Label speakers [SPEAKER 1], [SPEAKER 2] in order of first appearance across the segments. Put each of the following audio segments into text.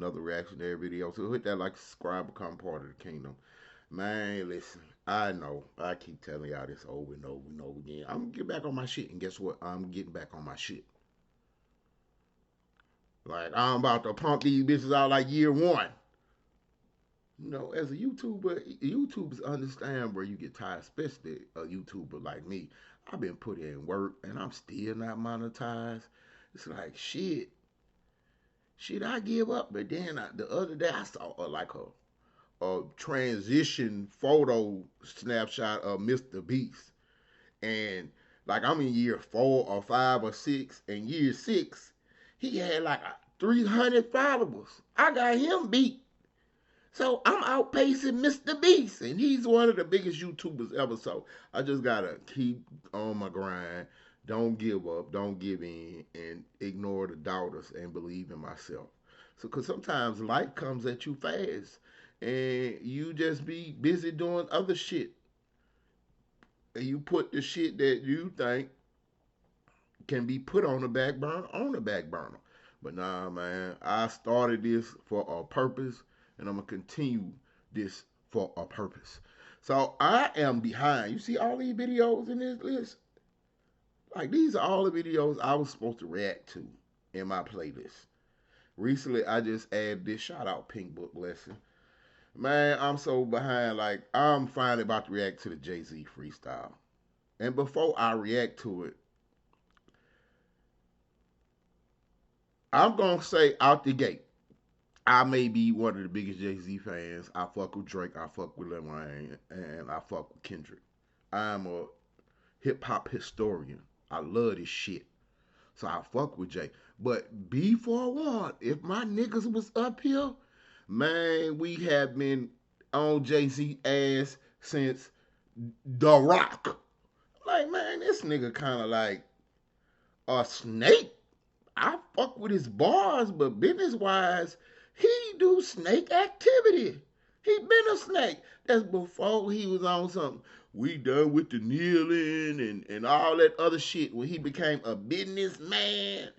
[SPEAKER 1] another reactionary video. So hit that like, subscribe, become part of the kingdom. Man, listen, I know I keep telling y'all this over and over and over again. I'm gonna get back on my shit, and guess what? I'm getting back on my shit. Like I'm about to pump these bitches out like year one. You know, as a YouTuber, YouTubers understand where you get tired, especially a YouTuber like me. I've been putting in work and I'm still not monetized. It's like shit, I give up. But then the other day I saw like a transition photo snapshot of Mr. Beast, and like I'm in year 4 or 5 or 6, and year 6 he had like 300 followers. I got him beat. So I'm outpacing Mr. Beast, and he's one of the biggest YouTubers ever. So I just gotta keep on my grind. Don't give up. Don't give in, and ignore the doubters and believe in myself. So, cause sometimes life comes at you fast, and you just be busy doing other shit, and you put the shit that you think can be put on the back burner. But nah, man, I started this for a purpose, and I'm gonna continue this for a purpose. So I am behind. You see all these videos in this list? Like these are all the videos I was supposed to react to in my playlist. Recently, I just added this shout out Pink Book lesson. Man, I'm so behind. Like I'm finally about to react to the Z Freestyle. And before I react to it, I'm gonna say out the gate, I may be one of the biggest Jay Z fans. I fuck with Drake, I fuck with Lil Wayne, and I fuck with Kendrick. I'm a hip hop historian. I love this shit. So I fuck with Jay. But be forewarned, if my niggas was up here, man, we have been on Jay Z ass since The Rock. Like, man, this nigga kind of like a snake. I fuck with his bars, but business wise, he do snake activity. He been a snake. That's before he was on something. We done with the kneeling and all that other shit when he became a businessman.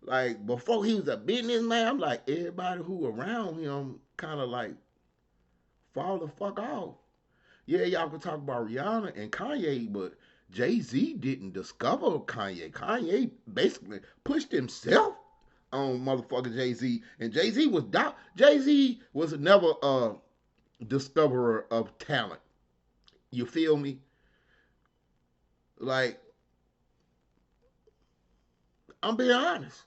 [SPEAKER 1] Like before he was a businessman, I'm like everybody who around him kind of like fall the fuck off. Yeah, y'all can talk about Rihanna and Kanye, but Jay Z didn't discover Kanye. Kanye basically pushed himself on motherfucking Jay Z, and Jay Z was never a discoverer of talent. You feel me? Like I'm being honest.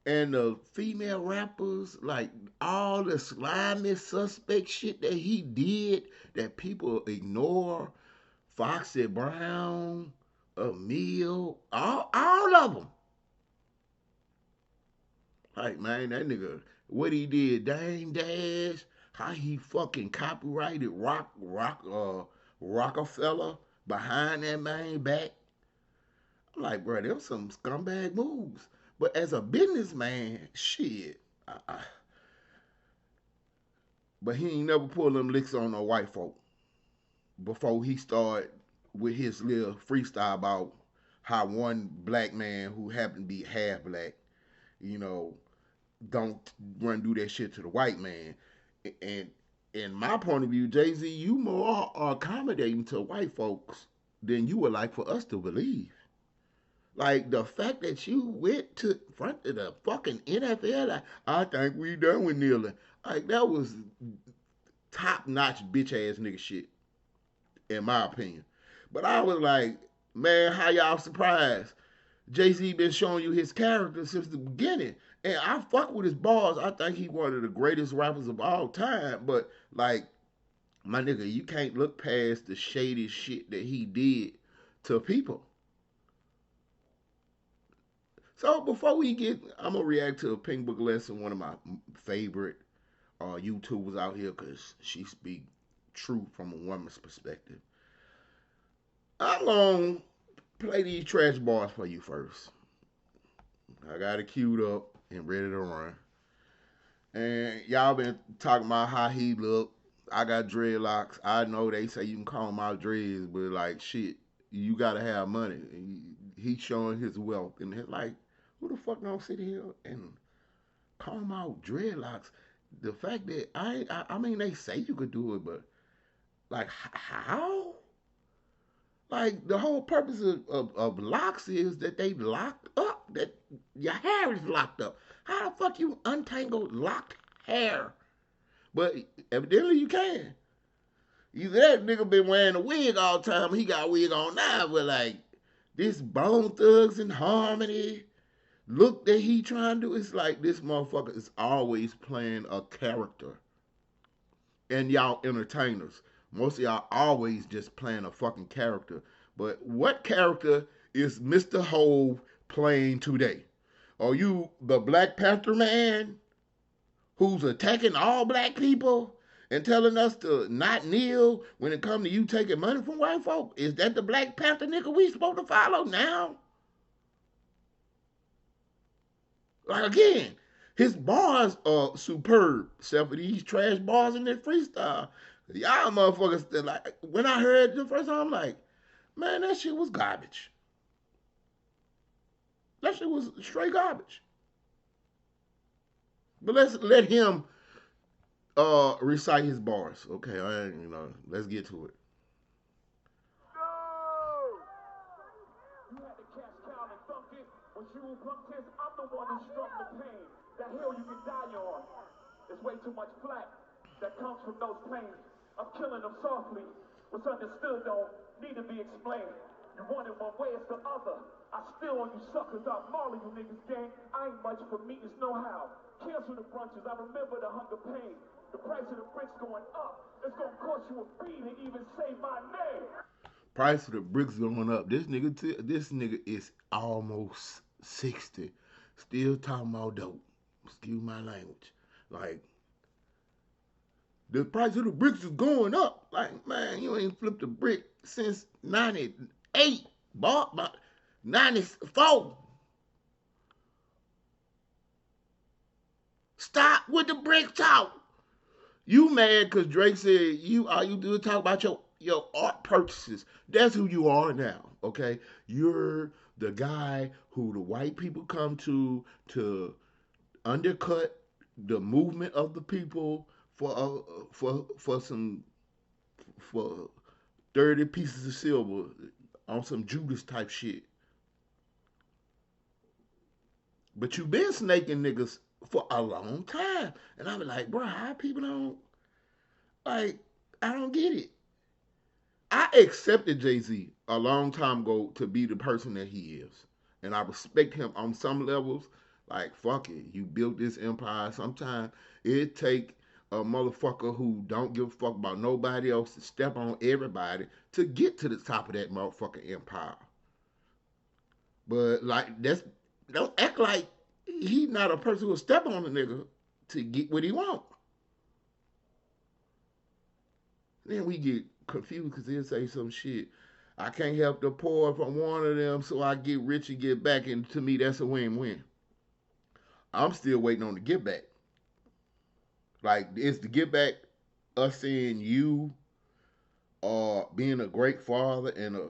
[SPEAKER 1] And the female rappers, like all the slimy suspect shit that he did that people ignore, Foxy Brown, Emil, all of them. Like, man, that nigga, what he did, Dame Dash, how he fucking copyrighted Rockefeller behind that man back. I'm like, bro, them some scumbag moves. But as a businessman, shit. But he ain't never pulled them licks on no white folk before he started with his little freestyle about how one black man who happened to be half black, you know, don't run do that shit to the white man. And in my point of view, Jay Z, you more accommodating to white folks than you would like for us to believe. Like the fact that you went to front of the fucking NFL, like, I think we done with kneeling. Like that was top notch bitch ass nigga shit, in my opinion. But I was like, man, how y'all surprised? Jay Z been showing you his character since the beginning, and I fuck with his bars. I think he one of the greatest rappers of all time. But like, my nigga, you can't look past the shady shit that he did to people. So before we get, I'm gonna react to a Pink Book Lesson, one of my favorite YouTubers out here, cause she speak truth from a woman's perspective. I'm gonna play these trash bars for you first. I got it queued up and ready to run. And y'all been talking about how he look. I got dreadlocks. I know they say you can call my dreads, but like shit, you gotta have money. He's showing his wealth, and it's like, who the fuck don't sit here and comb out dreadlocks. The fact that I mean, they say you could do it, but like how? Like the whole purpose of locks is that they locked up, that your hair is locked up. How the fuck you untangle locked hair? But evidently you can. Either that nigga been wearing a wig all the time, he got a wig on now, but like this Bone Thugs and Harmony look that he trying to do, it's like this motherfucker is always playing a character. And y'all entertainers, most of y'all always just playing a fucking character. But what character is Mr. Hove playing today? Are you the Black Panther man who's attacking all black people and telling us to not kneel when it comes to you taking money from white folk? Is that the Black Panther nigga we supposed to follow now? Like again, his bars are superb, except for these trash bars in this freestyle. Y'all motherfuckers, like when I heard it the first time, I'm like, man, that shit was garbage. That shit was straight garbage. But let's let him recite his bars. Okay, let's get to it.
[SPEAKER 2] You had to cash cow and thunk it. When you punked his, I'm the one who struck the pain. That hill you can die on. There's way too much flack that comes from those pains. I'm killing them softly. What's understood don't need to be explained. You want it one way, it's the other. I still on you suckers out mauling you niggas gang. I ain't much for meetings, no how. Cancel the brunches, I remember the hunger pain. The price of the bricks going up. It's gonna cost you a fee to even say my name.
[SPEAKER 1] Price of the bricks going up. This nigga is almost 60, still talking about dope. Excuse my language. Like the price of the bricks is going up. Like man, you ain't flipped a brick since '98. Bought my '94. Stop with the brick talk. You mad because Drake said you all you do is talk about your art purchases. That's who you are now, okay? You're the guy who the white people come to undercut the movement of the people for some for 30 pieces of silver on some Judas type shit. But you been snaking niggas for a long time. And I be like, bro, how people don't like I don't get it. I accepted Jay Z a long time ago to be the person that he is, and I respect him on some levels. Like fuck it, you built this empire. Sometimes it take a motherfucker who don't give a fuck about nobody else to step on everybody to get to the top of that motherfucking empire. But like that's don't act like he not a person who'll step on a nigga to get what he want. Then we get confused because he'll say some shit. I can't help the poor from one of them, so I get rich and get back. And to me, that's a win-win. I'm still waiting on the get back. Like, it's the get back us seeing you being a great father and a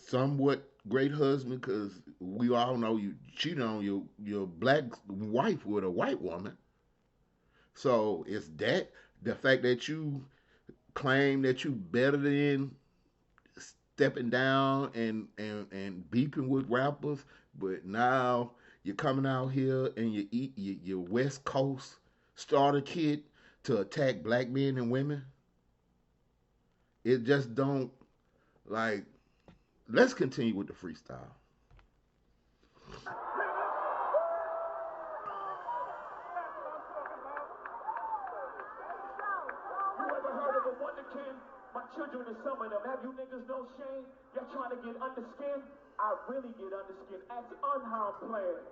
[SPEAKER 1] somewhat great husband because we all know you cheated on your black wife with a white woman. So it's that the fact that you claim that you better than stepping down and beeping with rappers, but now you're coming out here and you eat your West Coast starter kit to attack black men and women. It just don't like. Let's continue with the freestyle.
[SPEAKER 2] You ever heard of a wonderkin? My children is some of them. Have you niggas no shame? Y'all trying to get under skin? I really get under skin. Ask unharmed players.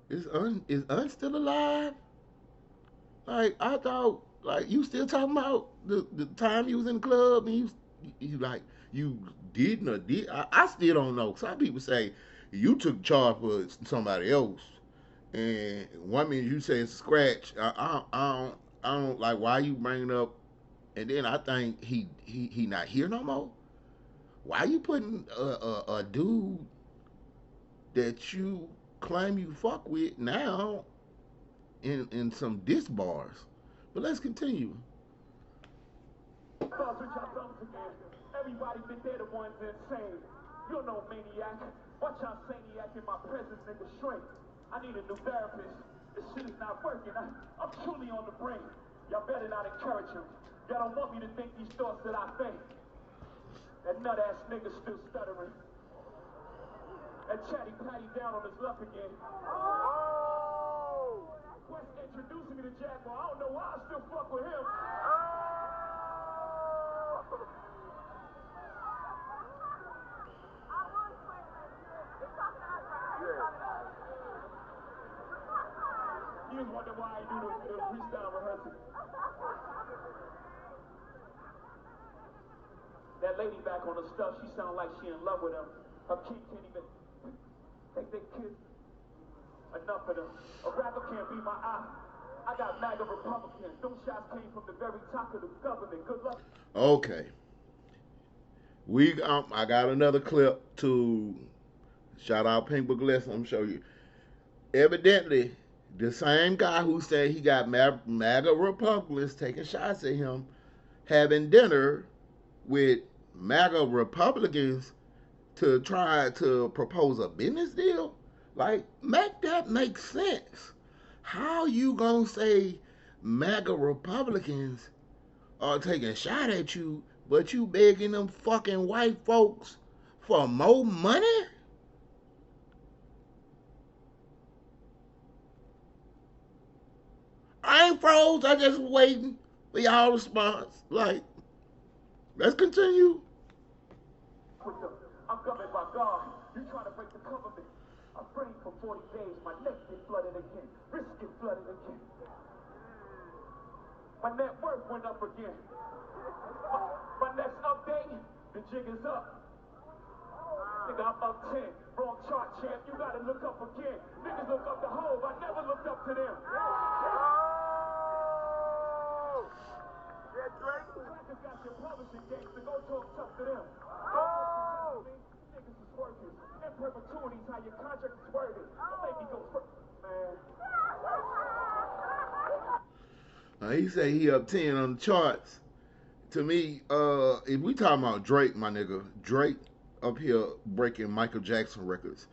[SPEAKER 1] Is Un still alive? Like I thought, like you still talking about the time you was in the club and you like you didn't or did. I still don't know. Some people say you took charge for somebody else, and one minute you say it's a scratch. I don't like why you bringing up. And then I think he not here no more. Why you putting a dude that you claim you fuck with now in some diss bars. But let's continue.
[SPEAKER 2] Everybody think they're the ones insane. You know, maniac. Watch how saniac in my presence, nigga, shrink. I need a new therapist. This shit is not working. I'm truly on the brink. Y'all better not encourage him. Y'all don't want me to think these thoughts that I think. That nut ass nigga still stuttering. And Chatty Patty down on his luck again. Oh! Quest introducing me to Jaguar. I don't know why I still fuck with him. You was wondering why I do the freestyle rehearsal. That lady back on the stuff, she sound like she in love with him. Her kid can't even take their kids. Enough of them. A rapper can't be my eye. I got MAGA Republicans. Them shots came from the very top of the government. Good luck.
[SPEAKER 1] Okay. I got another clip to shout out Pink Book Lesson. I'm show you. Evidently, the same guy who said he got MAGA Republicans taking shots at him, having dinner with MAGA Republicans to try to propose a business deal. Like, make that make sense. How you gonna say MAGA Republicans are taking a shot at you, but you begging them fucking white folks for more money? I ain't froze. I just waiting for y'all response. Like, let's continue.
[SPEAKER 2] I'm coming by God. You trying to break the government. I'm praying for 40 days. My neck get flooded again. Wrist get flooded again. My net worth went up again. My next update, the jig is up. Nigga, I'm up 10. Wrong chart, champ. You gotta look up again. Niggas look up the Hove. I never looked up to them. Oh! Yeah, Drake. Crackers got your publishing games to go talk tough to them. Oh! Niggas is working. In perpetuity, how your contract is worded. Don't make me go first, man.
[SPEAKER 1] He said he up 10 on the charts. To me, if we talking about Drake, my nigga, Drake up here breaking Michael Jackson records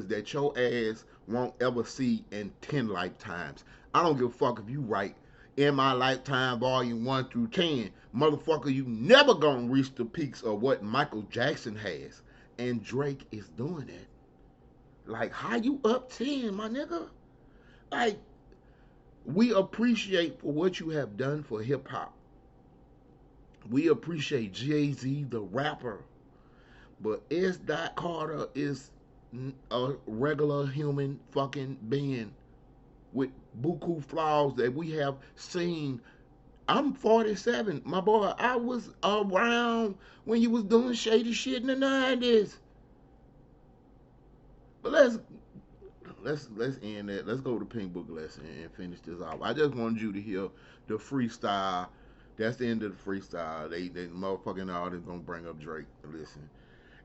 [SPEAKER 1] that your ass won't ever see in 10 lifetimes. I don't give a fuck if you write In My Lifetime Volume 1 through 10. Motherfucker, you never gonna reach the peaks of what Michael Jackson has. And Drake is doing it. Like, how you up 10, my nigga? Like, we appreciate for what you have done for hip hop. We appreciate Jay-Z, the rapper. But S. Dot Carter is a regular human fucking being with buku flaws that we have seen. I'm 47. My boy, I was around when you was doing shady shit in the 90s. But let's end that. Let's go to Pink Book Lesson and finish this off. I just wanted you to hear the freestyle. That's the end of the freestyle. They motherfucking audience gonna bring up Drake. Listen,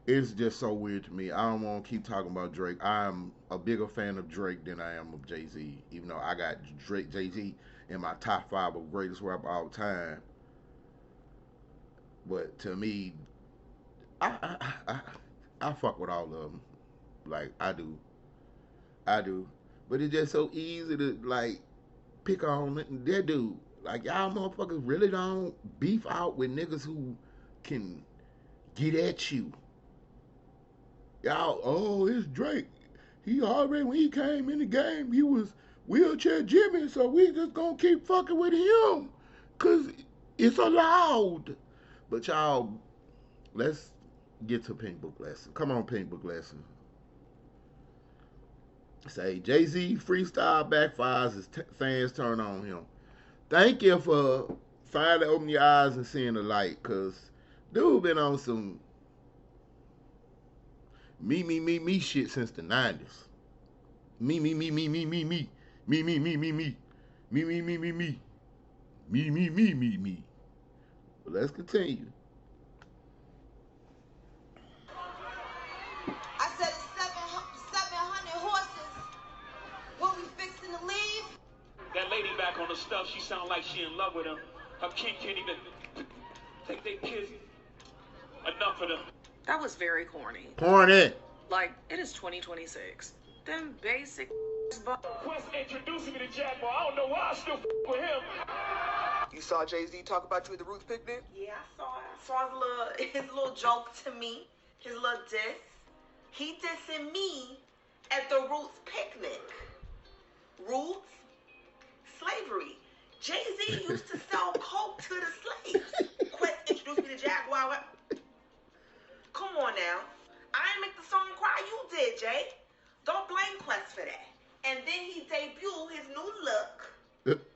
[SPEAKER 1] it's just so weird to me. I don't want to keep talking about Drake. I'm a bigger fan of Drake than I am of Jay-Z. Even though I got Drake, Jay-Z in my top 5 of greatest rapper all time. But to me, I fuck with all of them. Like I do. But it's just so easy to like pick on that dude. Like y'all motherfuckers really don't beef out with niggas who can get at you. Y'all, oh, it's Drake. He already when he came in the game, he was wheelchair Jimmy, so we just gonna keep fucking with him. Cause it's allowed. But y'all, let's get to Pink Book Lesson. Come on, Pink Book Lesson. Say Jay-Z freestyle backfires as fans turn on him. Thank you for finally opening your eyes and seeing the light, cause dude been on some me shit since the 90s. Me. Me, me, me, me, me. Me, me, me, me, me. Me, me, me, me, me. But let's continue.
[SPEAKER 3] I said it's 700 horses
[SPEAKER 2] That lady back on the stuff, she sound like she in love with him. Her kid can't even take their kids. Enough of them.
[SPEAKER 3] That was very corny.
[SPEAKER 1] Corny.
[SPEAKER 3] Like, it is 2026. Them basic
[SPEAKER 2] Quest introducing me to Jaguar. I don't know why I still with him.
[SPEAKER 4] You saw Jay-Z talk about you at the Roots picnic?
[SPEAKER 3] Yeah, I saw it. I saw his little joke to me, his little diss. He dissing me at the Roots picnic. Roots? Slavery. Jay-Z used to sell coke to the slaves. Quest introduced me to Jaguar. Come on now. I didn't make the song cry, you did, Jay. Don't blame Quest for that. And then he debuted his new look.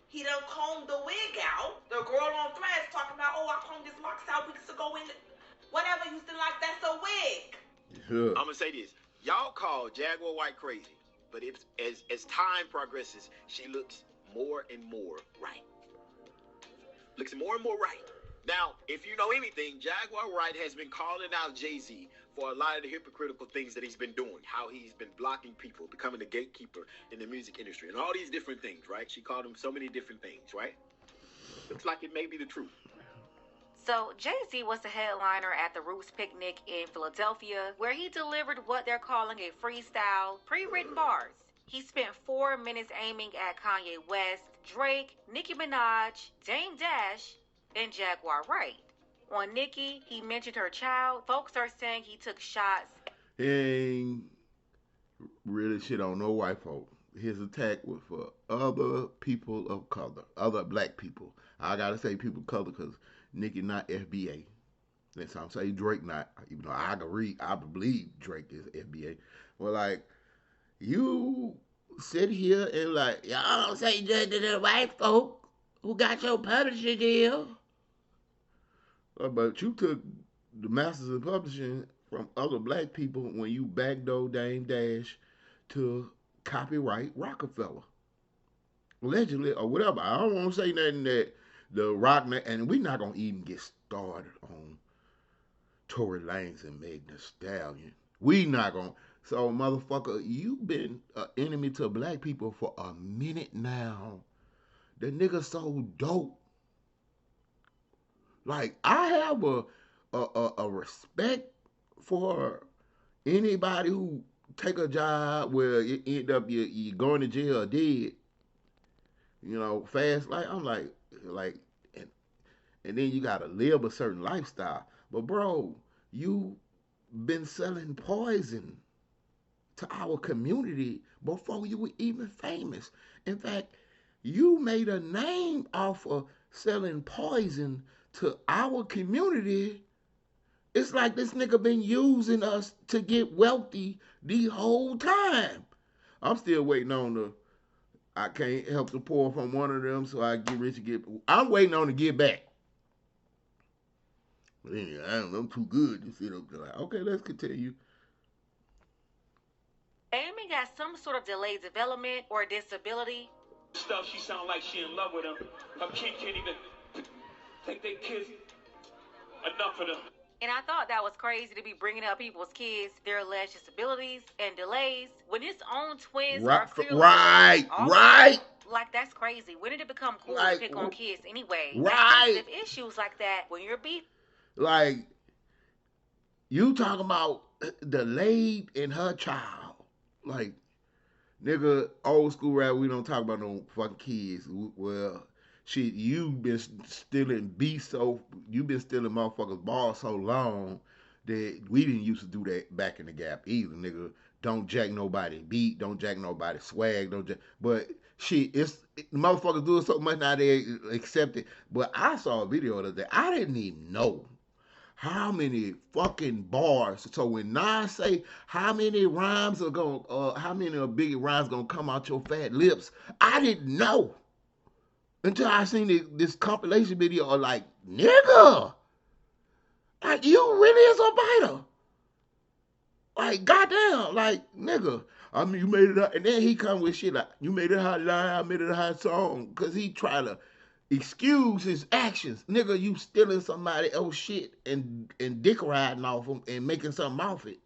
[SPEAKER 3] He done combed the wig out. The girl on Threads talking about, oh, I combed this locks out weeks ago and whatever you still like, that's a wig.
[SPEAKER 1] Yeah.
[SPEAKER 4] I'm gonna say this. Y'all call Jaguar White crazy, but it's, as time progresses, she looks more and more right. Looks more and more right. Now, if you know anything, Jaguar Wright has been calling out Jay-Z for a lot of the hypocritical things that he's been doing, how he's been blocking people, becoming a gatekeeper in the music industry, and all these different things, right? She called him so many different things, right? Looks like it may be the truth.
[SPEAKER 5] So, Jay-Z was the headliner at the Roots picnic in Philadelphia, where he delivered what they're calling a freestyle, pre-written bars. He spent 4 minutes aiming at Kanye West, Drake, Nicki Minaj, Dame Dash, and Jaguar Wright. On Nicki, he mentioned her child. Folks are saying he took shots.
[SPEAKER 1] He ain't really shit on no white folk. His attack was for other people of color, other black people. I gotta say people of color because Nicki not FBA. That's how I'm saying Drake not, even though I believe Drake is FBA. Well, like, you sit here and like, y'all don't say nothing to the white folk who got your publishing deal. But you took the masters of publishing from other black people when you backdoor Dame Dash to copyright Rockefeller. Allegedly, or whatever. I don't want to say nothing that the rock, and we're not going to even get started on Tory Lanez and Meg Thee Stallion. We not going to. So, motherfucker, you've been an enemy to black people for a minute now. The nigga so dope. Like, I have a respect for anybody who take a job where you end up you going to jail or dead. You know, fast. Like, I'm like, and then you gotta live a certain lifestyle. But bro, you been selling poison to our community before you were even famous. In fact, you made a name off of selling poison to our community. It's like this nigga been using us to get wealthy the whole time. I'm still waiting on I can't help to pour from one of them, so I get rich and get. I'm waiting on to get back. But anyway, I'm too good to sit up there like, okay, let's continue.
[SPEAKER 5] Aiming at some sort of delayed development or disability.
[SPEAKER 2] Stuff, she sound like she in love with him. Her kid can't even take their kids. Enough of them.
[SPEAKER 5] And I thought that was crazy to be bringing up people's kids, their alleged disabilities and delays, when his own twins are clearly
[SPEAKER 1] right.
[SPEAKER 5] Like, that's crazy. When did it become cool
[SPEAKER 1] like,
[SPEAKER 5] to pick on kids anyway?
[SPEAKER 1] Right.
[SPEAKER 5] Sensitive issues like that, when you're beef.
[SPEAKER 1] Like, you talking about delayed in her child. Like, nigga, old school rap, we don't talk about no fucking kids. Well, shit, you've been stealing motherfuckers' balls so long that we didn't used to do that back in the Gap either, nigga. Don't jack nobody beat, don't jack nobody swag, but shit, motherfuckers do it so much now they accept it. But I saw a video of that. I didn't even know how many fucking bars. So when Nas say how many rhymes are how many of Biggie rhymes gonna come out your fat lips, I didn't know. Until I seen this compilation video of like, nigga, like you really is a biter. Like, goddamn, like, nigga. I mean, you made it up. And then he come with shit like, you made it a hot line, I made it a hot song. Because he try to excuse his actions. Nigga, you stealing somebody else shit and dick riding off them and making something off it.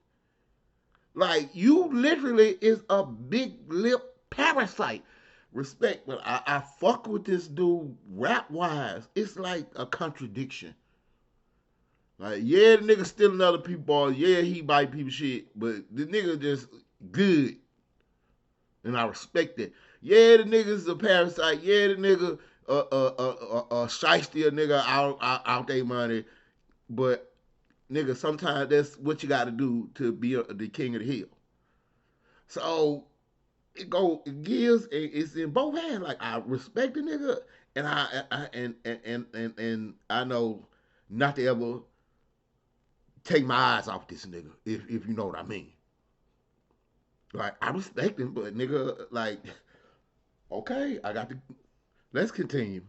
[SPEAKER 1] Like, you literally is a big lip parasite. respect, but I fuck with this dude rap wise. It's like a contradiction. Like, yeah, the nigga stealing other people's balls. Yeah, he bite people shit, but the nigga just good, and I respect it. Yeah, the nigga's a parasite. Yeah, the nigga shiesty a nigga out their money, but nigga, sometimes that's what you got to do to be the king of the hill. So it gives it's in both hands. Like I respect the nigga, and and I know not to ever take my eyes off this nigga if you know what I mean. Like I respect him, but nigga, like okay, I got to let's continue.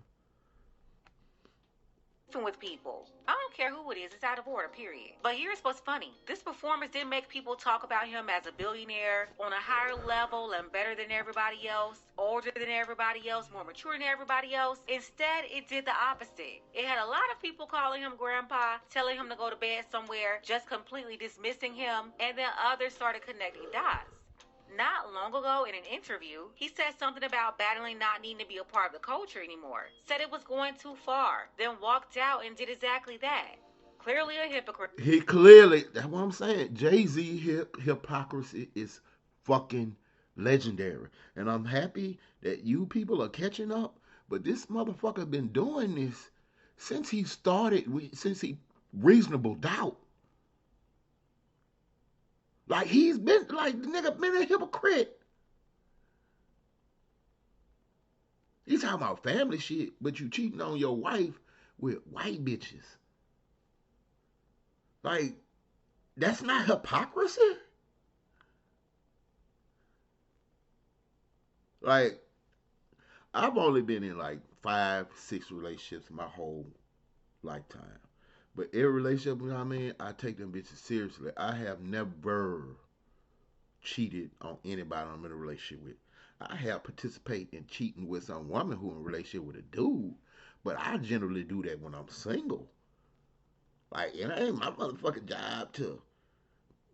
[SPEAKER 5] With people. I don't care who it is, it's out of order, period. But here's what's funny. This performance didn't make people talk about him as a billionaire on a higher level and better than everybody else, older than everybody else, more mature than everybody else. Instead, it did the opposite. It had a lot of people calling him grandpa, telling him to go to bed somewhere, just completely dismissing him, and then others started connecting dots. Not long ago in an interview, he said something about battling not needing to be a part of the culture anymore. Said it was going too far, then walked out and did exactly that. Clearly a hypocrite.
[SPEAKER 1] He clearly, that's what I'm saying. Jay-Z hypocrisy is fucking legendary. And I'm happy that you people are catching up. But this motherfucker been doing this since he started, since he reasonable doubt. Like he's been like the nigga been a hypocrite. He's talking about family shit, but you cheating on your wife with white bitches. Like that's not hypocrisy. Like I've only been in like 5, 6 relationships my whole lifetime. But every relationship I'm in, I take them bitches seriously. I have never cheated on anybody I'm in a relationship with. I have participated in cheating with some woman who in a relationship with a dude, but I generally do that when I'm single. Like it ain't my motherfucking job to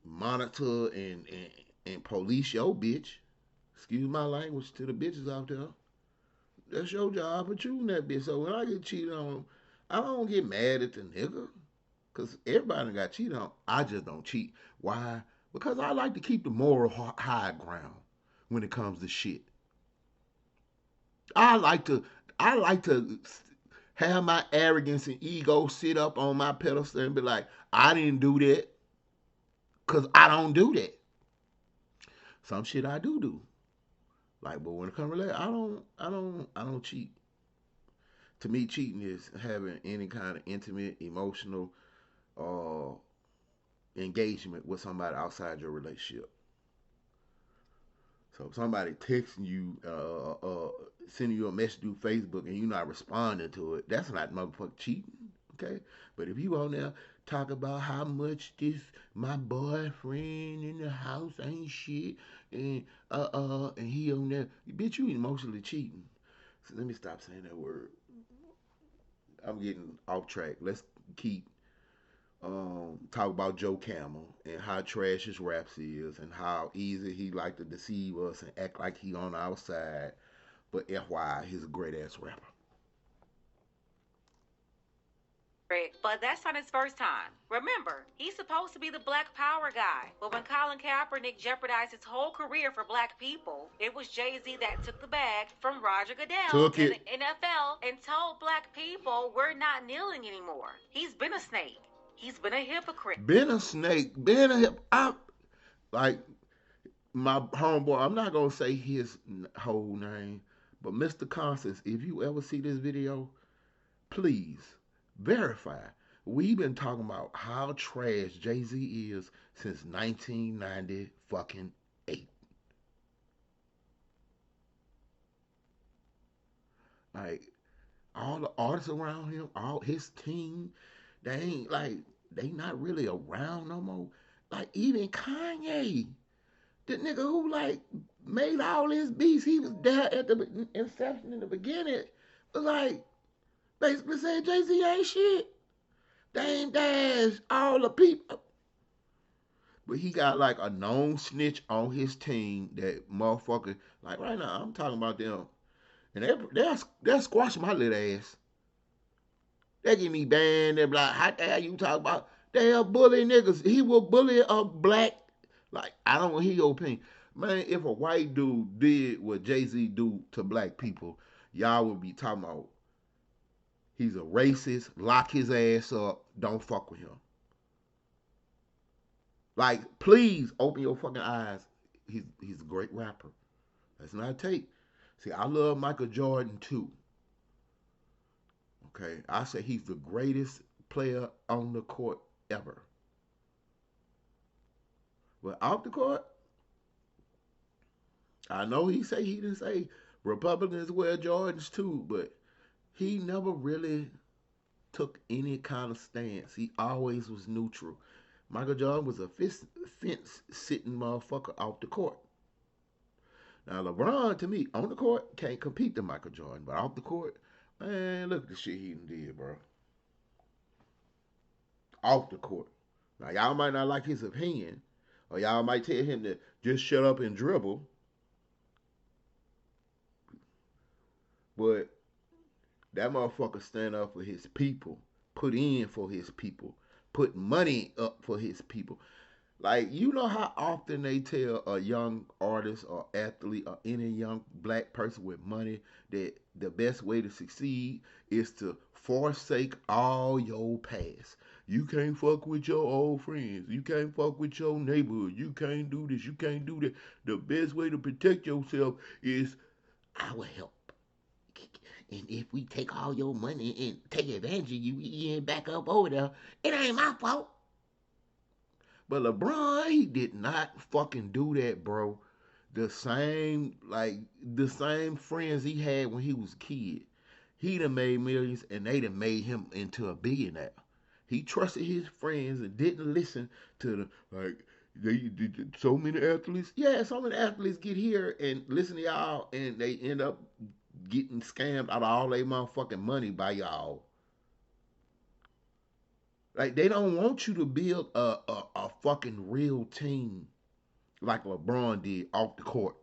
[SPEAKER 1] monitor and police your bitch. Excuse my language to the bitches out there. That's your job for choosing that bitch. So when I get cheated on, I don't get mad at the nigga. Cause everybody got cheated on. I just don't cheat. Why? Because I like to keep the moral high ground when it comes to shit. I like to I like to have my arrogance and ego sit up on my pedestal and be like, I didn't do that. Cause I don't do that. Some shit I do. Like, but when it comes to that, I don't cheat. To me, cheating is having any kind of intimate, emotional, uh, engagement with somebody outside your relationship. So if somebody texting you, sending you a message through Facebook and you're not responding to it, that's not motherfucking cheating. Okay? But if you on there talk about how much this my boyfriend in the house ain't shit and and he on there, bitch, you emotionally cheating. So let me stop saying that word. I'm getting off track. Let's keep talk about Joe Camel and how trash his raps is and how easy he like to deceive us and act like he on our side. But FYI, he's a great ass rapper.
[SPEAKER 5] But that's not his first time. Remember, he's supposed to be the Black Power guy. But when Colin Kaepernick jeopardized his whole career for black people, it was Jay-Z that took the bag from Roger Goodell
[SPEAKER 1] Took
[SPEAKER 5] and
[SPEAKER 1] it.
[SPEAKER 5] the NFL and told black people we're not kneeling anymore. He's been a snake. He's been a hypocrite.
[SPEAKER 1] Been a snake. Been a hip. I like my homeboy. I'm not gonna say his whole name, but Mr. Constance. If you ever see this video, please verify. We've been talking about how trash Jay Z is since 1990 fucking 8. Like all the artists around him, all his team, they ain't like they not really around no more. Like even Kanye, the nigga who like made all his beats, he was there at the inception in the beginning. Was like basically saying Jay Z ain't shit. They ain't dash all the people. But he got like a known snitch on his team that motherfucker like right now I'm talking about them. And they'll squash my little ass. They get me banned. They be like, how the hell you talk about? They'll bully niggas. He will bully a black. Like, I don't want to hear your opinion. Man, if a white dude did what Jay-Z do to black people, y'all would be talking about he's a racist, lock his ass up, don't fuck with him. Like, please open your fucking eyes. He's a great rapper. That's not take. See, I love Michael Jordan too. Okay, I say he's the greatest player on the court ever. But off the court, I know he didn't say Republicans wear Jordans too, but he never really took any kind of stance. He always was neutral. Michael Jordan was a fence sitting motherfucker off the court. Now LeBron, to me, on the court can't compete to Michael Jordan, but off the court, man, look at the shit he did, bro. Off the court. Now y'all might not like his opinion, or y'all might tell him to just shut up and dribble, but that motherfucker stand up for his people, put in for his people, put money up for his people. Like, you know how often they tell a young artist or athlete or any young black person with money that the best way to succeed is to forsake all your past. You can't fuck with your old friends. You can't fuck with your neighborhood. You can't do this. You can't do that. The best way to protect yourself is I will help. And if we take all your money and take advantage of you, we end back up over there. It ain't my fault. But LeBron, he did not fucking do that, bro. The same friends he had when he was a kid. He done made millions and they done made him into a billionaire. He trusted his friends and didn't listen to the so many athletes. Yeah, so many athletes get here and listen to y'all and they end up getting scammed out of all their motherfucking money by y'all. Like, they don't want you to build a fucking real team like LeBron did off the court.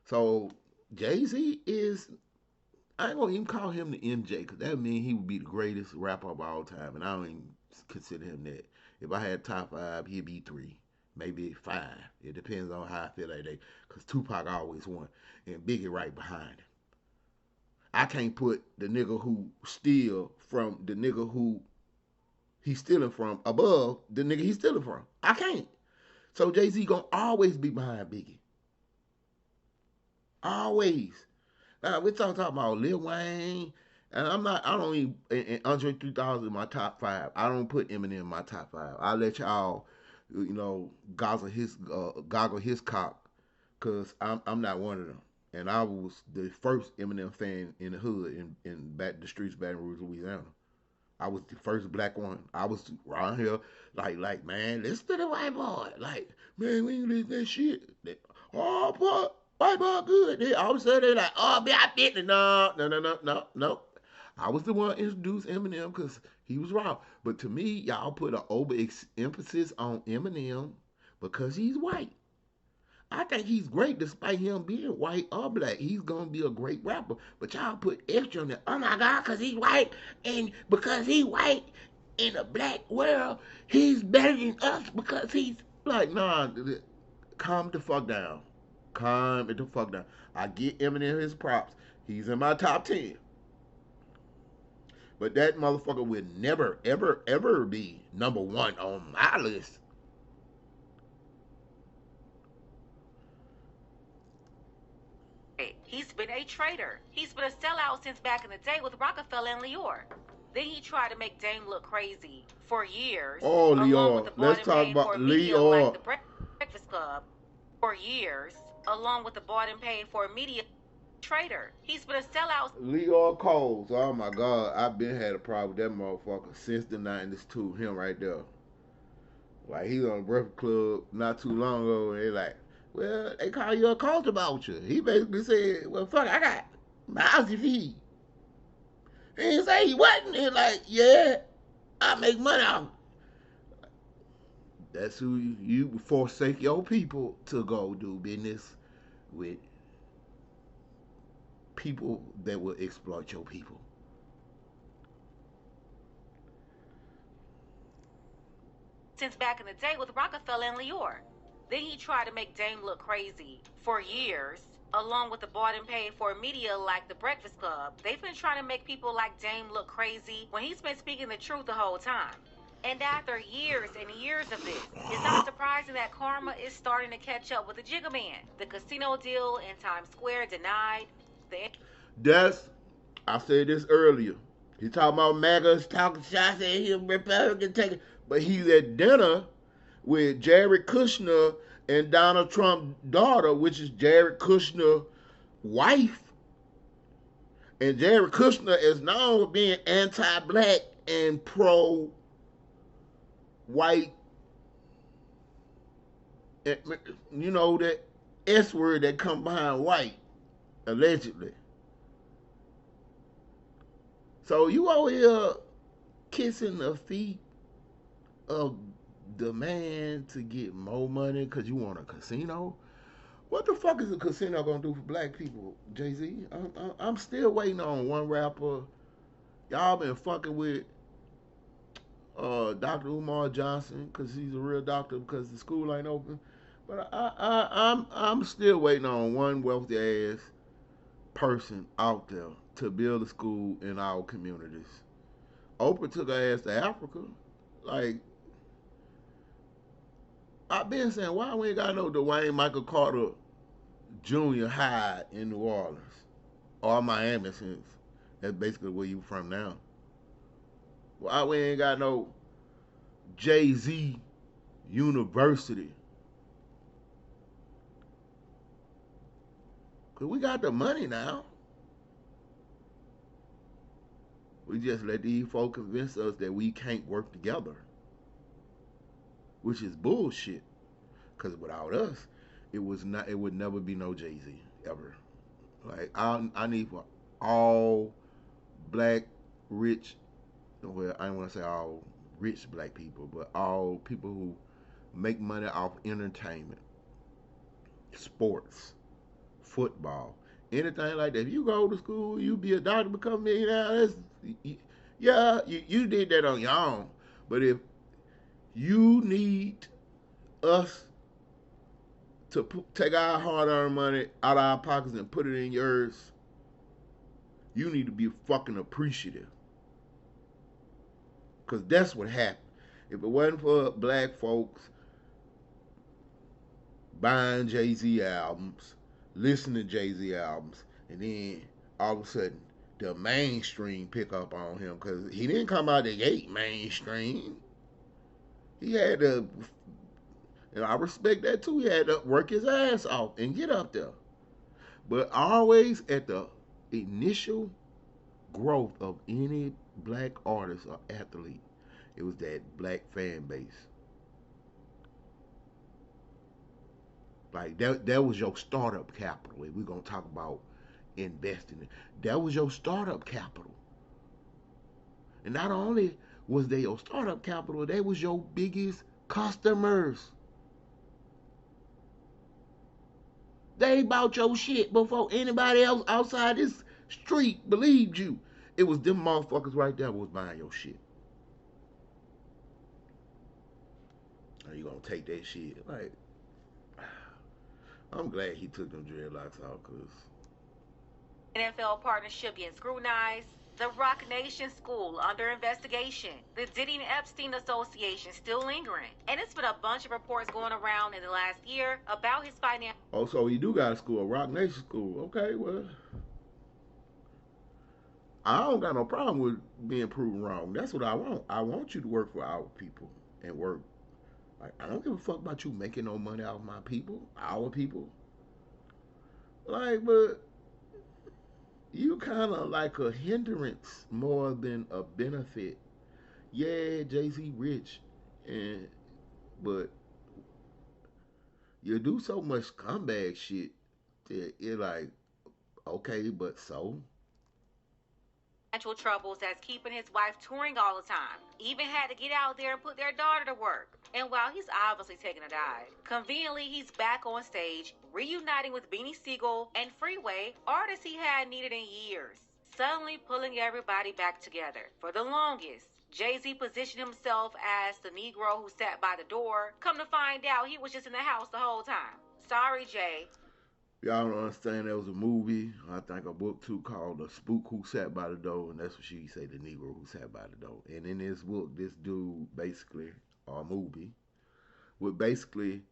[SPEAKER 1] So Jay Z is, I ain't gonna even call him the MJ because that means he would be the greatest rapper of all time, and I don't even consider him that. If I had top five, he'd be three, maybe five. It depends on how I feel that day. Cause Tupac always won, and Biggie right behind him. I can't put the nigga who steal from the nigga who he's stealing from above the nigga he's stealing from. I can't. So Jay Z gonna always be behind Biggie. Always. Now we're talking about Lil Wayne, and I don't even and Andre 3000 in my top five. I don't put Eminem in my top five. I let y'all, goggle his cock, cause I'm not one of them. And I was the first Eminem fan in the hood in the streets of Baton Rouge, Louisiana. I was the first black one. I was around here man, listen to the white boy. Like, man, we ain't listen to that shit. Oh, boy, white boy good. They all of a sudden they like, oh, man, I fit it. No, no, no, no, no, no. I was the one introduced Eminem because he was raw. But to me, y'all put an over emphasis on Eminem because he's white. I think he's great despite him being white or black. He's gonna be a great rapper. But y'all put extra on it. Oh my God, cause he's white and because he's white in a black world, he's better than us because he's like, nah, calm the fuck down. Calm it the fuck down. I get Eminem his props. He's in my top 10. But that motherfucker will never, ever, ever be number one on my list.
[SPEAKER 5] He's been a traitor. He's been a sellout since back in the day with Rockefeller and Lior. Then he tried to make Dame look crazy for years.
[SPEAKER 1] Oh,
[SPEAKER 5] along with
[SPEAKER 1] Lior.
[SPEAKER 5] the
[SPEAKER 1] Let's
[SPEAKER 5] bought and
[SPEAKER 1] talk
[SPEAKER 5] paid
[SPEAKER 1] about
[SPEAKER 5] for media like
[SPEAKER 1] Lior.
[SPEAKER 5] the Breakfast Club for years, along with the bought and paid for media traitor. He's been a sellout.
[SPEAKER 1] Leo Coles, oh my God, I've been had a problem with that motherfucker since the 90s too. Him right there. Like, he was on the Breakfast Club not too long ago, and they like, well, they call you a culture vulture. He basically said, well, fuck, I got mouths to feed. He didn't say he wasn't. He like, yeah, I make money off. That's who you forsake your people to go do business with. people that will exploit your people.
[SPEAKER 5] Since back in the day with Rockefeller and Lior. Then he tried to make Dame look crazy for years, along with the bought and paid for media like the Breakfast Club. They've been trying to make people like Dame look crazy when he's been speaking the truth the whole time. And after years and years of this, it's not surprising that karma is starting to catch up with the Jigga Man. The casino deal in Times Square denied.
[SPEAKER 1] I said this earlier. He talking about MAGA's talking shots at him, Republican taking, but he's at dinner with Jared Kushner and Donald Trump's daughter, which is Jared Kushner's wife. And Jared Kushner is known for being anti-black and pro-white. You know, that S word that come behind white, allegedly. So you over here kissing the feet of the man to get more money because you want a casino? What the fuck is a casino gonna do for black people, Jay-Z? I'm still waiting on one rapper. Y'all been fucking with Dr. Umar Johnson because he's a real doctor because the school ain't open. But I'm still waiting on one wealthy ass person out there to build a school in our communities. Oprah took her ass to Africa. Like, I've been saying, why we ain't got no Dwayne Michael Carter Junior High in New Orleans or Miami, since that's basically where you from now. Why we ain't got no Jay-Z University? Cause we got the money now. We just let these folks convince us that we can't work together, which is bullshit. Cause without us, it would never be no Jay-Z ever. Like, I need for all black rich, well, I don't want to say all rich black people, but all people who make money off entertainment, sports, football, anything like that. If you go to school, you be a doctor, become a millionaire. Yeah, you did that on your own. But if you need us to take our hard-earned money out of our pockets and put it in yours, you need to be fucking appreciative. Because that's what happened. If it wasn't for black folks buying Jay-Z albums, listening to Jay-Z albums, and then all of a sudden the mainstream pick up on him, because he didn't come out the gate mainstream. He had to, and I respect that too, he had to work his ass off and get up there. But always at the initial growth of any black artist or athlete, it was that black fan base. Like, that was your startup capital. If we're gonna talk about investing, that was your startup capital. And not only was they your startup capital, they was your biggest customers. They bought your shit before anybody else outside this street believed you. It was them motherfuckers right there was buying your shit. Are you gonna take that shit? Like, I'm glad he took them dreadlocks out, cause
[SPEAKER 5] NFL partnership getting scrutinized. The Rock Nation School under investigation. The Diddy and Epstein Association still lingering. And it's been a bunch of reports going around in the last year about his financial.
[SPEAKER 1] Oh, so he do got a school, a Rock Nation School. Okay, well, I don't got no problem with being proven wrong. That's what I want. I want you to work for our people and work. Like, I don't give a fuck about you making no money out of my people, our people. Like, but you kind of like a hindrance more than a benefit. Yeah, Jay-Z rich, but you do so much scumbag shit that you're like, okay, but so?
[SPEAKER 5] Financial troubles that's keeping his wife touring all the time. Even had to get out there and put their daughter to work. And while he's obviously taking a dive, conveniently he's back on stage, reuniting with Beanie Siegel and Freeway, artists he had needed in years, suddenly pulling everybody back together. For the longest, Jay-Z positioned himself as the Negro who sat by the door. Come to find out, he was just in the house the whole time. Sorry, Jay.
[SPEAKER 1] Y'all don't understand there was a movie, I think a book too, called The Spook Who Sat by the Door, and that's what she say, the Negro who sat by the door. And in this book, this dude basically, or movie, would basically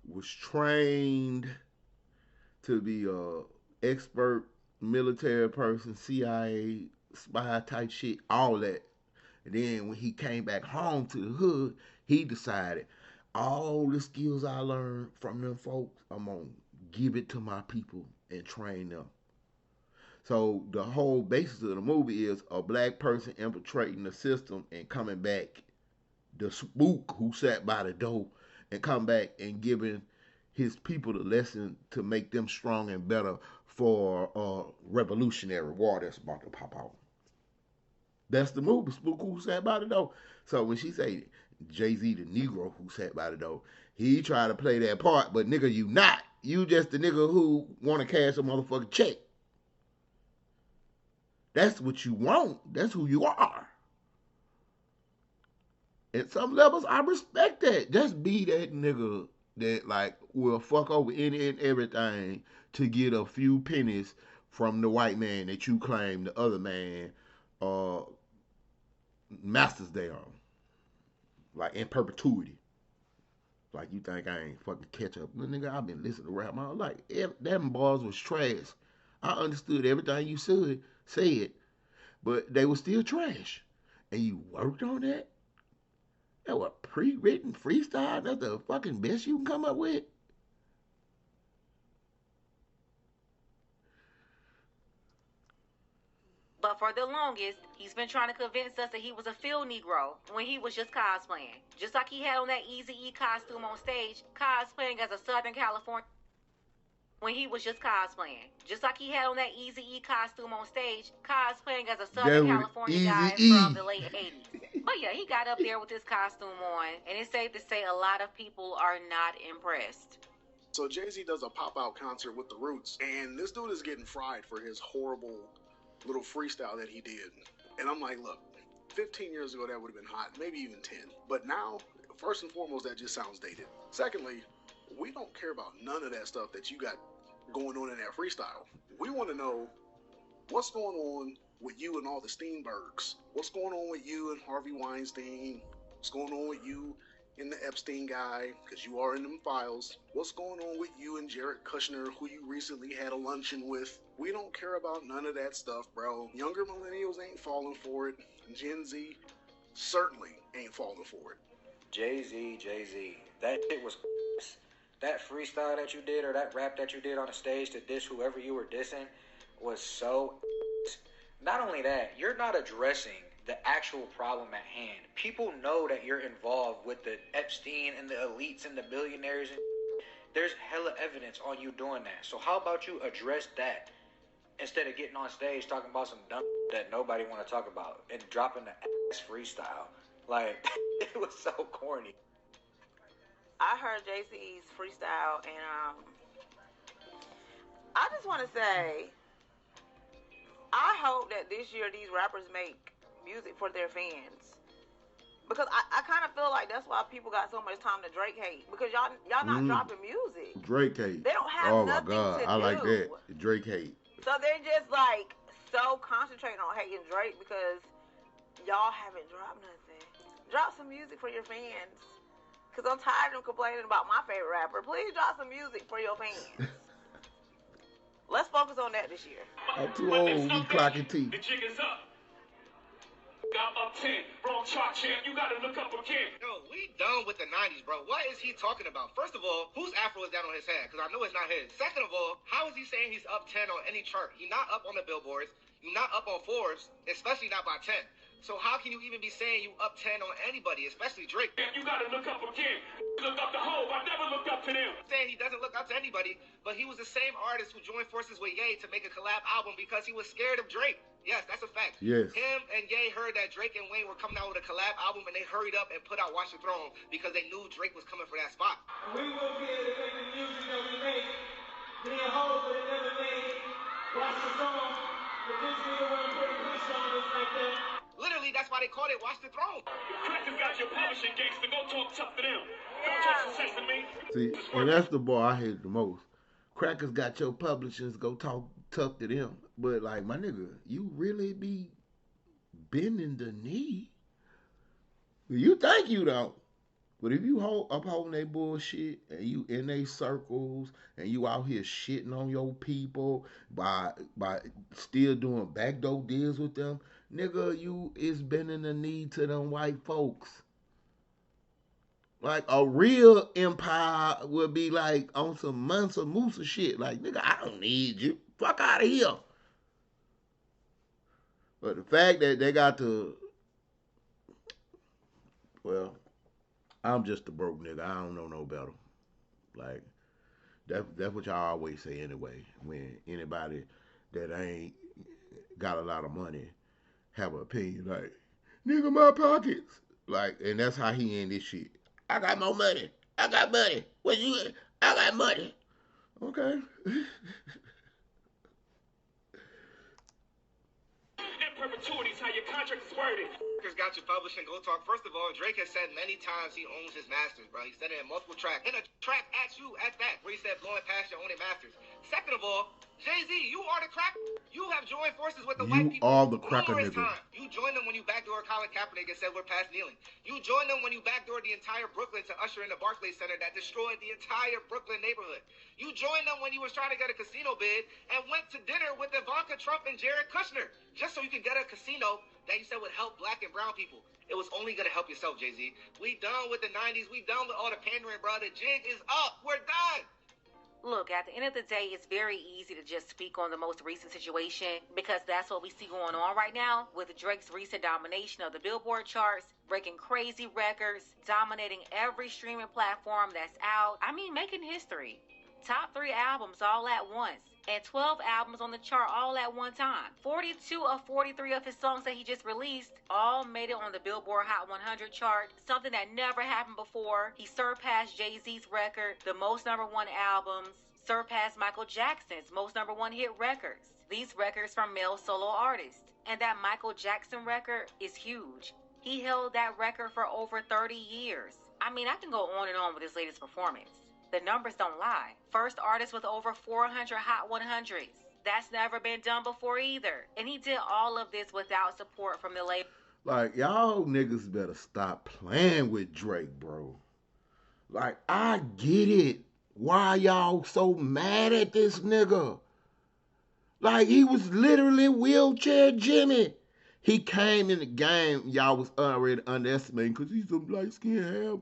[SPEAKER 1] was trained to be a expert military person, CIA spy type shit, all that. And then when he came back home to the hood, he decided all the skills I learned from them folks, I'm gonna give it to my people and train them. So the whole basis of the movie is a black person infiltrating the system and coming back, the spook who sat by the door, and come back and giving his people the lesson to make them strong and better for revolutionary war that's about to pop out. That's the movie, Spook Who Sat by the Door. So when she say Jay-Z the Negro who sat by the door, he tried to play that part, but nigga, you not. You just the nigga who want to cash a motherfucking check. That's what you want. That's who you are. At some levels, I respect that. Just be that nigga that like will fuck over any and everything to get a few pennies from the white man that you claim the other man uh masters they on. Like in perpetuity. Like you think I ain't fucking catch up. Nigga, I've been listening to rap my whole life. Them bars was trash. I understood everything you said, but they were still trash. And you worked on that? That was pre-written freestyle? That's the fucking best you can come up with?
[SPEAKER 5] But for the longest, he's been trying to convince us that he was a field Negro when he was just cosplaying. Just like he had on that Eazy-E costume on stage, cosplaying as a Southern California when he was just cosplaying. Just like he had on that Eazy-E costume on stage, cosplaying as a Southern California guy from the late 80s. But yeah, he got up there with his costume on, and it's safe to say a lot of people are not impressed.
[SPEAKER 6] So Jay-Z does a pop-out concert with the Roots, and this dude is getting fried for his horrible little freestyle that he did. And I'm like, look, 15 years ago that would have been hot, maybe even 10. But now, first and foremost, that just sounds dated. Secondly, we don't care about none of that stuff that you got going on in that freestyle. We want to know what's going on with you and all the Steenbergs. What's going on with you and Harvey Weinstein? What's going on with you and the Epstein guy, because you are in them files. What's going on with you and Jared Kushner, who you recently had a luncheon with? We don't care about none of that stuff, bro. Younger millennials ain't falling for it. Gen Z certainly ain't falling for it.
[SPEAKER 7] Jay-Z. That shit was that freestyle that you did or that rap that you did on the stage to diss whoever you were dissing was so. Not only that, you're not addressing the actual problem at hand. People know that you're involved with the Epstein and the elites and the billionaires. And there's hella evidence on you doing that. So how about you address that instead of getting on stage talking about some dumb that nobody want to talk about and dropping the ass freestyle? Like, it was so corny.
[SPEAKER 8] I heard Jay-Z's freestyle, and I just want to say, I hope that this year these rappers make music for their fans, because I kind of feel like that's why people got so much time to Drake hate, because y'all not dropping music.
[SPEAKER 1] Drake hate.
[SPEAKER 8] They don't have nothing to do.
[SPEAKER 1] I like that. Drake hate.
[SPEAKER 8] So they're just like so concentrating on hating Drake because y'all haven't dropped nothing. Drop some music for your fans, because I'm tired of complaining about my favorite rapper. Please drop some music for your fans. Let's focus on that this year.
[SPEAKER 1] I'm too old to be clocking teeth.
[SPEAKER 2] The jig is up. Got up 10. Wrong chart, champ. You gotta look up again.
[SPEAKER 9] No, we done with the 90s, bro. What is he talking about? First of all, whose afro is that on his head? Because I know it's not his. Second of all, how is he saying he's up 10 on any chart? He's not up on the billboards. He's not up on Forbes, especially not by 10. So how can you even be saying you up 10 on anybody, especially Drake?
[SPEAKER 2] If you gotta look up again, look up the Hove. I never looked up to them.
[SPEAKER 9] Saying he doesn't look up to anybody, but he was the same artist who joined forces with Ye to make a collab album because he was scared of Drake. Yes, that's a fact.
[SPEAKER 1] Yes.
[SPEAKER 9] Him and Ye heard that Drake and Wayne were coming out with a collab album, and they hurried up and put out Watch the Throne because they knew Drake was coming for that spot.
[SPEAKER 2] We will be able to make the music that we make. Me and Hove would have never made Watch the Throne. But this nigga wanna put a push on us like that.
[SPEAKER 9] Literally, that's why they called it Watch the Throne.
[SPEAKER 2] Crackers got your publishing gigs to go talk tough to them. Don't talk success to me.
[SPEAKER 1] See, and that's the bar I hate the most. Crackers got your publishers, go talk tough to them. But like, my nigga, you really be bending the knee? You think you don't. But if you upholding that bullshit and you in they circles and you out here shitting on your people by still doing backdoor deals with them, nigga, you is bending the knee to them white folks. Like a real empire would be like on some Mansa Musa shit. Like, nigga, I don't need you. Fuck out of here. But the fact that they got to, well, I'm just a broke nigga. I don't know no better. Like, that's what y'all always say anyway. When anybody that ain't got a lot of money have an opinion, like, nigga, my pockets. Like, and that's how he end this shit. I got more money. I got money. What you? I got money. Okay.
[SPEAKER 2] In perpetuity is how your contract is worded.
[SPEAKER 9] Got your publishing, go talk. First of all, Drake has said many times he owns his masters, bro. He said it in multiple tracks. In a track at you at that, where he said blowing past your owning masters. Second of all, Jay-Z, you are the crack. You have joined forces with the white people.
[SPEAKER 1] You are the cracker nigga.
[SPEAKER 9] You joined them when you backdoored Colin Kaepernick and said we're past kneeling. You joined them when you backdoored the entire Brooklyn to usher in the Barclays Center that destroyed the entire Brooklyn neighborhood. You joined them when you was trying to get a casino bid and went to dinner with Ivanka Trump and Jared Kushner just so you could get a casino that you said would help black and brown people. It was only going to help yourself, Jay-Z. We done with the 90s. We done with all the pandering, bro. The jig is up. We're done.
[SPEAKER 5] Look, at the end of the day, it's very easy to just speak on the most recent situation because that's what we see going on right now with Drake's recent domination of the Billboard charts, breaking crazy records, dominating every streaming platform that's out. I mean, making history. Top 3 albums all at once. And 12 albums on the chart all at one time. 42 of 43 of his songs that he just released all made it on the Billboard Hot 100 chart, something that never happened before. He surpassed Jay-Z's record, the most #1 albums, surpassed Michael Jackson's most #1 hit records. These records from male solo artists. And that Michael Jackson record is huge. He held that record for over 30 years. I mean, I can go on and on with his latest performance. The numbers don't lie. First artist with over 400 Hot 100s. That's never been done before either. And he did all of this without support from the label.
[SPEAKER 1] Like, y'all niggas better stop playing with Drake, bro. Like, I get it. Why y'all so mad at this nigga? Like, he was literally wheelchair Jimmy. He came in the game, y'all was already underestimating because he's a light-skinned,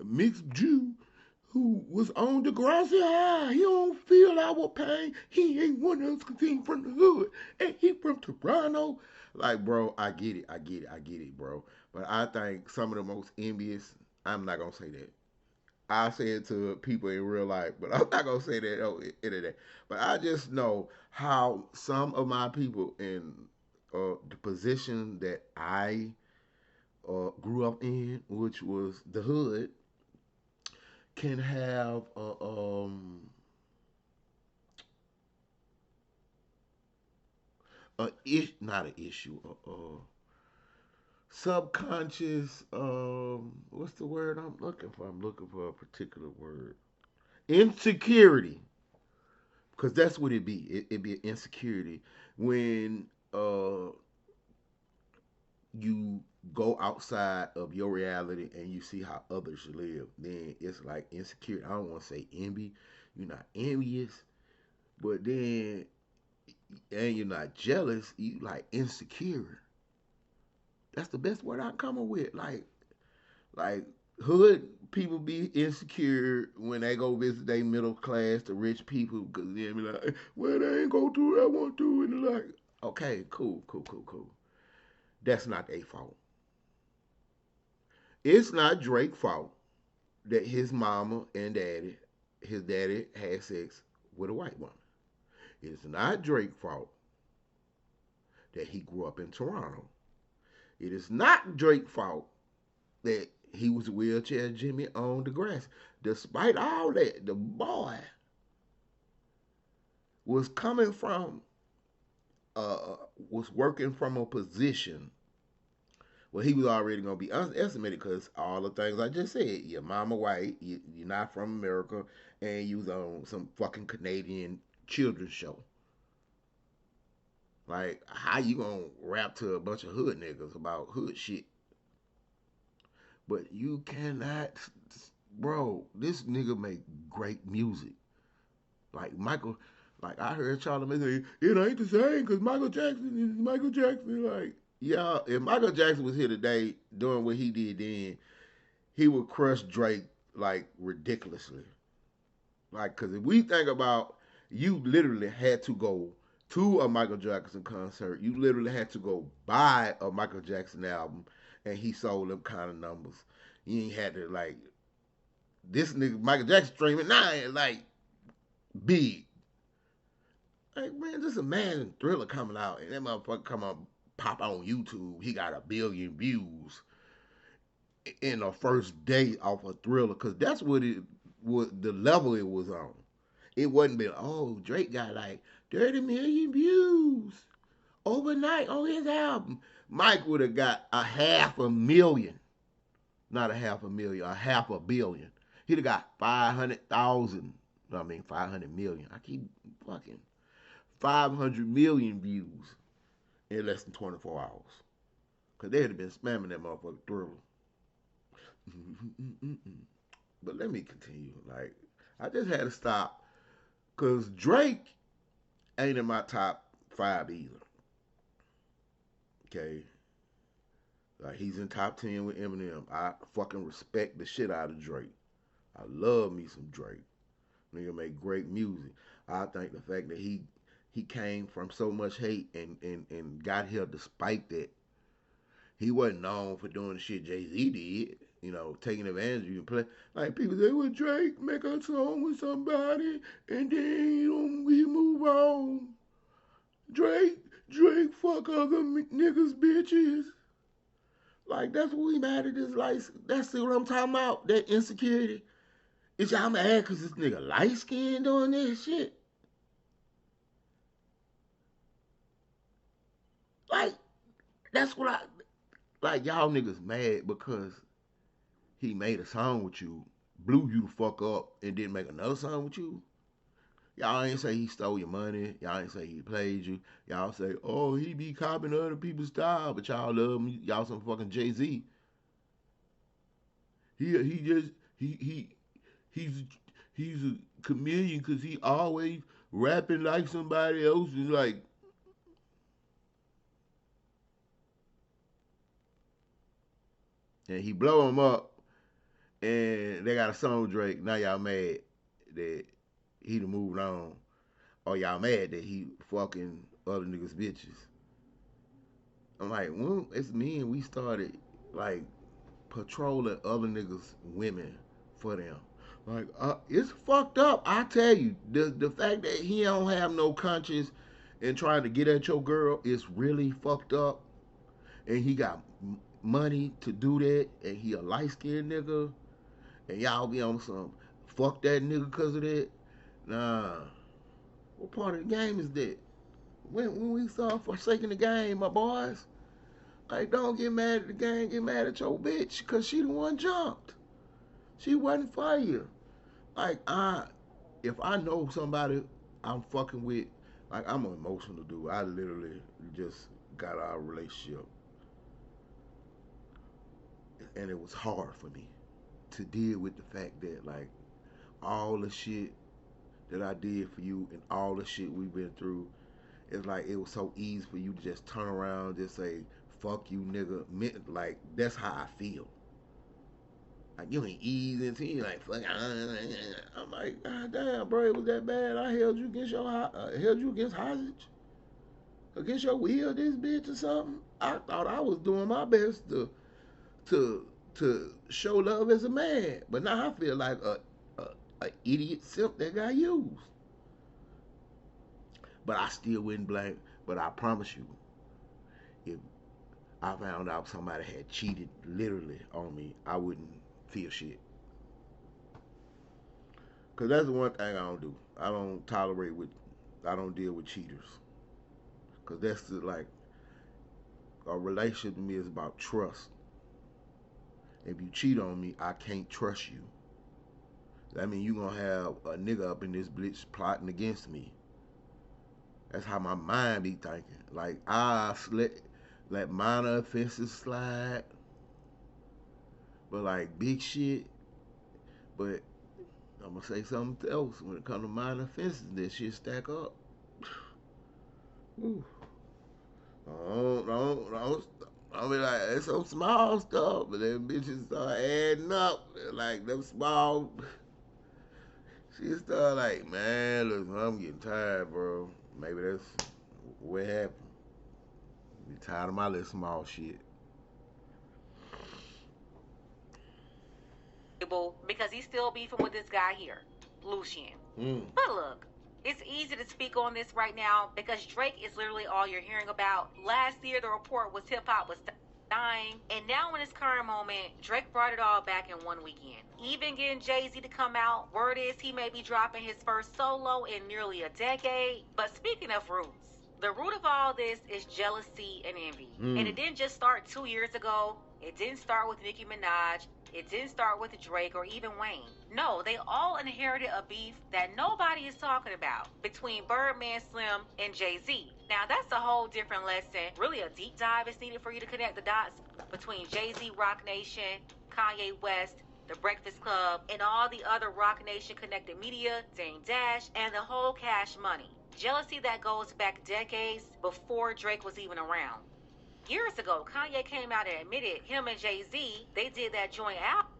[SPEAKER 1] mixed Jew who was on the grassy high. He don't feel our pain. He ain't one of us because he from the hood. And he from Toronto. Like, bro, I get it, bro. But I think some of the most envious, I'm not going to say that. I say it to people in real life, but I'm not going to say that on the internet. But I just know how some of my people in the position that I grew up in, which was the hood, can have not an issue, subconscious, what's the word I'm looking for? I'm looking for a particular word. Insecurity. Because that's what it'd be. It'd be an insecurity when you go outside of your reality and you see how others live. Then it's like insecurity. I don't want to say envy. You're not envious, but then and you're not jealous. You like insecure. That's the best word I can come up with. Like hood people be insecure when they go visit their middle class, the rich people, because they be like, well, they ain't go do what I want to, and they're like, okay, cool. That's not their fault. It's not Drake's fault that his mama and daddy, his daddy had sex with a white woman. It's not Drake's fault that he grew up in Toronto. It is not Drake's fault that he was wheelchair Jimmy on the grass. Despite all that, the boy was coming from, was working from a position where he was already going to be underestimated because all the things I just said. Your mama white, you're not from America, and you was on some fucking Canadian children's show. Like, how you gonna rap to a bunch of hood niggas about hood shit? But you cannot, bro. This nigga make great music. Like Michael, like I heard Charlie say, it ain't the same because Michael Jackson is Michael Jackson. Like, yeah, if Michael Jackson was here today doing what he did then, he would crush Drake like ridiculously. Like, cause if we think about, you literally had to go to a Michael Jackson concert. You literally had to go buy a Michael Jackson album, and he sold them kind of numbers. You ain't had to like this nigga Michael Jackson streaming now, like big. Like, man, this is a man Thriller coming out, and that motherfucker come on pop on YouTube. He got 1 billion views in the first day off a Thriller, cause that's what the level it was on. It wasn't been, oh, Drake got like 30 million views overnight on his album. Mike would have got 500,000. Not 500,000, 500,000,000. He'd have got 500,000. I mean, 500 million. I keep fucking 500 million views in less than 24 hours. Because they'd have been spamming that motherfucker through. But let me continue. Like, I just had to stop. Because Drake ain't in my top 5 either. Okay? Like, he's in top 10 with Eminem. I fucking respect the shit out of Drake. I love me some Drake. Nigga make great music. I think the fact that he came from so much hate and got here despite that. He wasn't known for doing the shit Jay-Z did. You know, taking advantage of you and play. Like, people say, well, Drake make a song with somebody and then we move on. Drake fuck other niggas bitches. Like, that's what we mad at this. Like, that's what I'm talking about. That insecurity. Is y'all mad because this nigga light skinned doing this shit? Like, that's what I, like, y'all niggas mad because he made a song with you, blew you the fuck up, and didn't make another song with you. Y'all ain't say he stole your money. Y'all ain't say he played you. Y'all say, oh, he be copying other people's style, but y'all love him. Y'all some fucking Jay-Z. He just he's he's a chameleon because he always rapping like somebody else. Is like, and he blow him up, and they got a song with Drake. Now y'all mad that he done moved on, or y'all mad that he fucking other niggas bitches. I'm like, when it's me and we started like patrolling other niggas women for them. Like, it's fucked up. I tell you, the fact that he don't have no conscience and trying to get at your girl is really fucked up. And he got money to do that, and he a light skinned nigga, and y'all be on some fuck that nigga because of that. Nah, what part of the game is that? When we start forsaking the game, my boys, like, don't get mad at the game, get mad at your bitch, because she the one jumped. She wasn't for you. Like, if I know somebody I'm fucking with, like, I'm an emotional dude. I literally just got out of a relationship. And it was hard for me to deal with the fact that, like, all the shit that I did for you and all the shit we've been through, it's like it was so easy for you to just turn around and just say, fuck you, nigga. Like, that's how I feel. Like, you ain't easy into it. Like, fuck. I'm like, God damn, bro, it was that bad. I held you against hostage. against your will, this bitch or something. I thought I was doing my best to to show love as a man, but now I feel like a idiot simp that got used. But I still wouldn't blame. But I promise you, if I found out somebody had cheated literally on me, I wouldn't feel shit. Cause that's the one thing I don't do. I don't tolerate with. I don't deal with cheaters. Cause that's like a relationship to me is about trust. If you cheat on me, I can't trust you. That means you gonna have a nigga up in this bitch plotting against me. That's how my mind be thinking. Like let minor offenses slide, but like big shit. But I'm gonna say something else when it comes to minor offenses. That shit stack up. Ooh. Don't. I mean, like, it's some small stuff, but then bitches start adding up. Like, them small. She start like, man, listen, I'm getting tired, bro. Maybe that's what happened. Be tired of my little small shit.
[SPEAKER 5] Because he's still beefing with this guy here, Lucian. But look, it's easy to speak on this right now because Drake is literally all you're hearing about. Last year, the report was hip hop was dying, and now in this current moment, Drake brought it all back in one weekend. Even getting Jay-Z to come out. Word is he may be dropping his first solo in nearly a decade. But speaking of roots, the root of all this is jealousy and envy. And it didn't just start 2 years ago. It didn't start with Nicki Minaj. It didn't start with Drake or even Wayne. No, they all inherited a beef that nobody is talking about between Birdman, Slim, and Jay-Z. Now, that's a whole different lesson. Really, a deep dive is needed for you to connect the dots between Jay-Z, Roc Nation, Kanye West, The Breakfast Club, and all the other Roc Nation connected media, Dame Dash, and the whole Cash Money. Jealousy that goes back decades before Drake was even around. Years ago, Kanye came out and admitted him and Jay-Z, they did that joint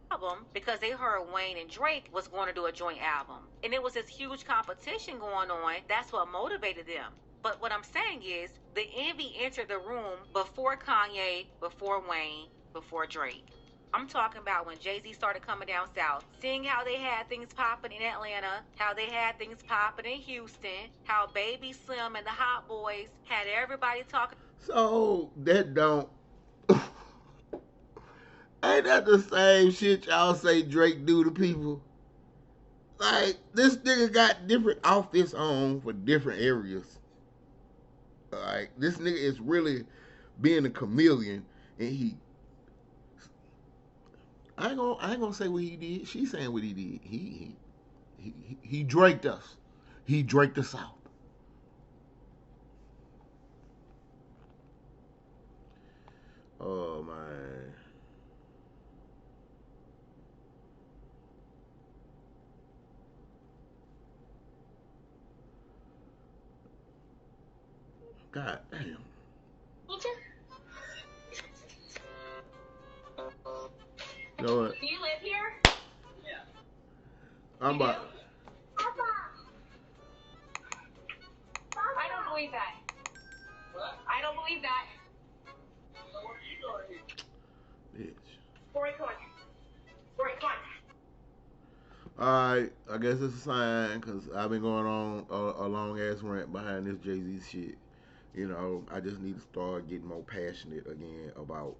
[SPEAKER 5] album because they heard Wayne and Drake was going to do a joint album. And it was this huge competition going on. That's what motivated them. But what I'm saying is, the envy entered the room before Kanye, before Wayne, before Drake. I'm talking about when Jay-Z started coming down south, seeing how they had things popping in Atlanta, how they had things popping in Houston, how Baby Slim and the Hot Boys had everybody talking.
[SPEAKER 1] So that don't ain't that the same shit y'all say Drake do to people? Like this nigga got different outfits on for different areas. Like this nigga is really being a chameleon, and I ain't gonna say what he did. She's saying what he did. He draked us. He draked us out. Oh man. God damn. You know what?
[SPEAKER 10] Do you live here?
[SPEAKER 1] I'm
[SPEAKER 10] You
[SPEAKER 1] about.
[SPEAKER 10] do? I don't believe that. What? I don't believe that. So where are you going?
[SPEAKER 1] Bitch.
[SPEAKER 10] Corey Cohen. Corey Cohen.
[SPEAKER 1] Alright, I guess it's a sign because I've been going on a long ass rant behind this Jay Z shit. You know, I just need to start getting more passionate again about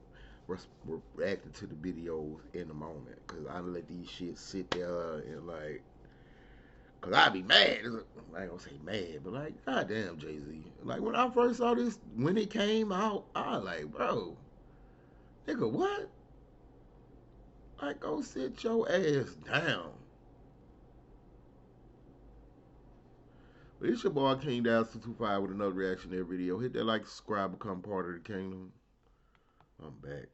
[SPEAKER 1] reacting to the videos in the moment because I let these shit sit there and like, cause I be mad. I ain't gonna say mad, but like, goddamn Jay Z. Like when I first saw this, when it came out, I was like, bro, nigga, what? Like, go sit your ass down. But it's your boy King Down 225 with another reactionary video. Hit that like, subscribe, become part of the kingdom. I'm back.